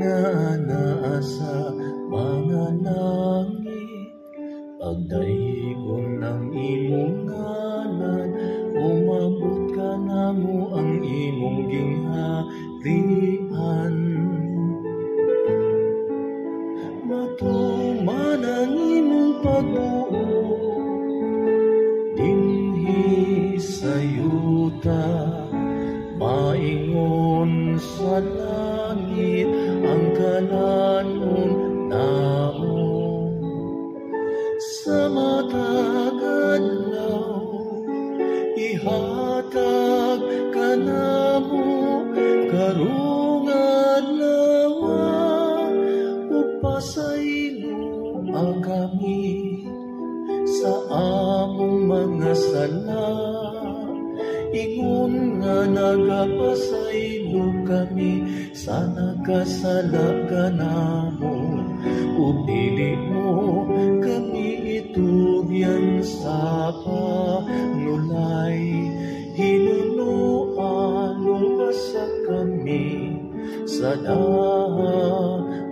nga naa sa mga langit, pagdahigon ng imong ngalan, umabot ka namo ang imong gingharian. Matuman ang imong pagtuo dinhi sa yuta, maingon sa langit ang kalanon namo. Sa matag adlaw ihatag ka namo karong adlaw, upasaylo kami sa among mga sala. Ingon nga nagapasaylo kami sa nagkasala ka namo, ug dili mo kami itugyan sa panulay. Hinunoan lubasa kami sa dautan.